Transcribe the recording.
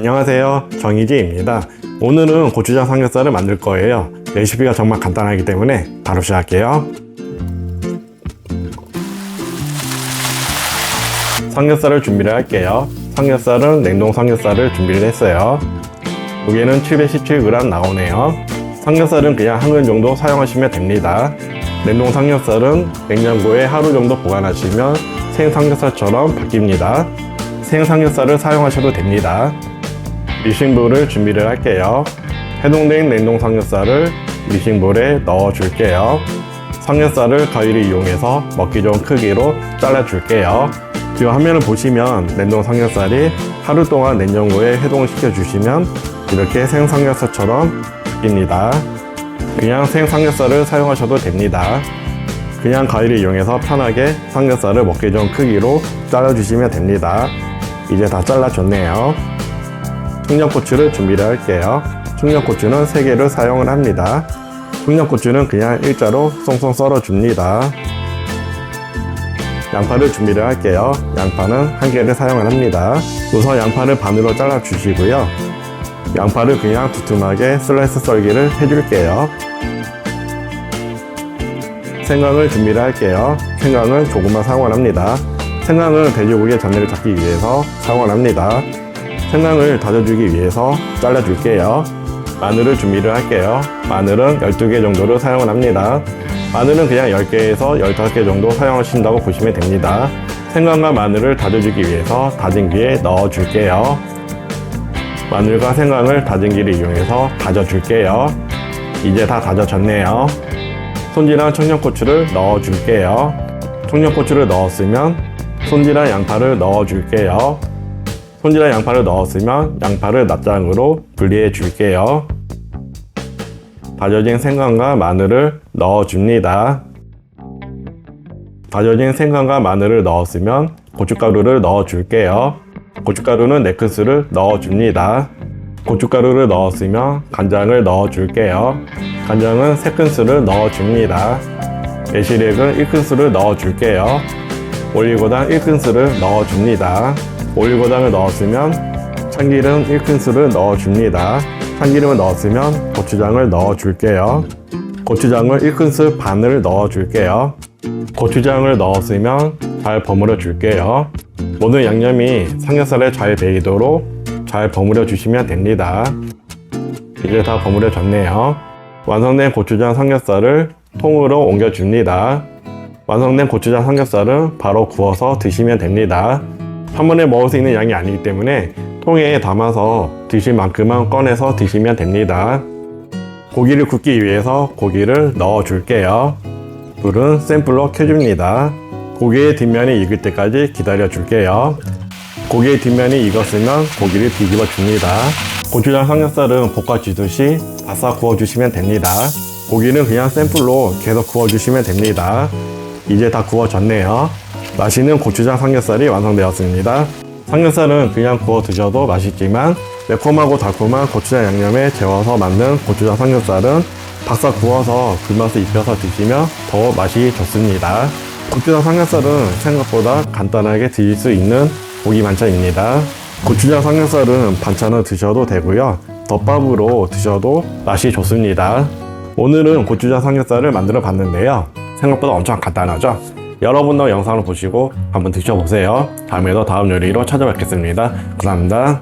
안녕하세요, 정희지입니다. 오늘은 고추장 삼겹살을 만들 거예요. 레시피가 정말 간단하기 때문에 바로 시작할게요. 삼겹살을 준비를 할게요. 삼겹살은 냉동 삼겹살을 준비를 했어요. 무게는 717g 나오네요. 삼겹살은 그냥 한 근 정도 사용하시면 됩니다. 냉동 삼겹살은 냉장고에 하루 정도 보관하시면 생 삼겹살처럼 바뀝니다. 생 삼겹살을 사용하셔도 됩니다. 미싱볼을 준비를 할게요. 해동된 냉동 삼겹살을 미싱볼에 넣어 줄게요. 삼겹살을 가위를 이용해서 먹기 좋은 크기로 잘라 줄게요. 지금 화면을 보시면 냉동 삼겹살이 하루 동안 냉장고에 해동을 시켜 주시면 이렇게 생 삼겹살처럼 바뀝니다. 그냥 생 삼겹살을 사용하셔도 됩니다. 그냥 가위를 이용해서 편하게 삼겹살을 먹기 좋은 크기로 잘라 주시면 됩니다. 이제 다 잘라줬네요. 청양고추를 준비를 할게요. 청양고추는 3개를 사용을 합니다. 청양고추는 그냥 일자로 송송 썰어 줍니다. 양파를 준비를 할게요. 양파는 1개를 사용을 합니다. 우선 양파를 반으로 잘라 주시고요. 양파를 그냥 두툼하게 슬라이스 썰기를 해줄게요. 생강을 준비를 할게요. 생강은 조금만 사용을 합니다. 생강은 돼지고기의 잡내를 잡기 위해서 사용을 합니다. 생강을 다져주기 위해서 잘라줄게요. 마늘을 준비를 할게요. 마늘은 12개 정도를 사용을 합니다. 마늘은 그냥 10개에서 15개 정도 사용하신다고 보시면 됩니다. 생강과 마늘을 다져주기 위해서 다진기에 넣어줄게요. 마늘과 생강을 다진기를 이용해서 다져줄게요. 이제 다 다져졌네요. 손질한 청양고추를 넣어줄게요. 청양고추를 넣었으면 손질한 양파를 넣어줄게요. 손질한 양파를 넣었으면 양파를 납작으로 분리해 줄게요. 다져진 생강과 마늘을 넣어줍니다. 다져진 생강과 마늘을 넣었으면 고춧가루를 넣어줄게요. 고춧가루는 4큰술을 넣어줍니다. 고춧가루를 넣었으면 간장을 넣어줄게요. 간장은 3큰술을 넣어줍니다. 매실액은 1큰술을 넣어줄게요. 올리고당 1큰술을 넣어줍니다. 올리고당을 넣었으면 참기름 1큰술을 넣어줍니다. 참기름을 넣었으면 고추장을 넣어줄게요. 고추장을 1큰술 반을 넣어줄게요. 고추장을 넣었으면 잘 버무려 줄게요. 모든 양념이 삼겹살에 잘 배이도록 잘 버무려 주시면 됩니다. 이제 다 버무려 졌네요. 완성된 고추장 삼겹살을 통으로 옮겨줍니다. 완성된 고추장 삼겹살은 바로 구워서 드시면 됩니다. 한 번에 먹을 수 있는 양이 아니기 때문에 통에 담아서 드실 만큼만 꺼내서 드시면 됩니다. 고기를 굽기 위해서 고기를 넣어 줄게요. 불은 센 불로 켜줍니다. 고기의 뒷면이 익을 때까지 기다려 줄게요. 고기의 뒷면이 익었으면 고기를 뒤집어 줍니다. 고추장 삼겹살은 볶아주듯이 바싹 구워주시면 됩니다. 고기는 그냥 센 불로 계속 구워주시면 됩니다. 이제 다 구워졌네요. 맛있는 고추장 삼겹살이 완성되었습니다. 삼겹살은 그냥 구워 드셔도 맛있지만 매콤하고 달콤한 고추장 양념에 재워서 만든 고추장 삼겹살은 바싹 구워서 불맛을 입혀서 드시면 더 맛이 좋습니다. 고추장 삼겹살은 생각보다 간단하게 드실 수 있는 고기 반찬입니다. 고추장 삼겹살은 반찬으로 드셔도 되고요. 덮밥으로 드셔도 맛이 좋습니다. 오늘은 고추장 삼겹살을 만들어 봤는데요. 생각보다 엄청 간단하죠? 여러분도 영상을 보시고 한번 드셔보세요. 다음에도 다음 요리로 찾아뵙겠습니다. 감사합니다.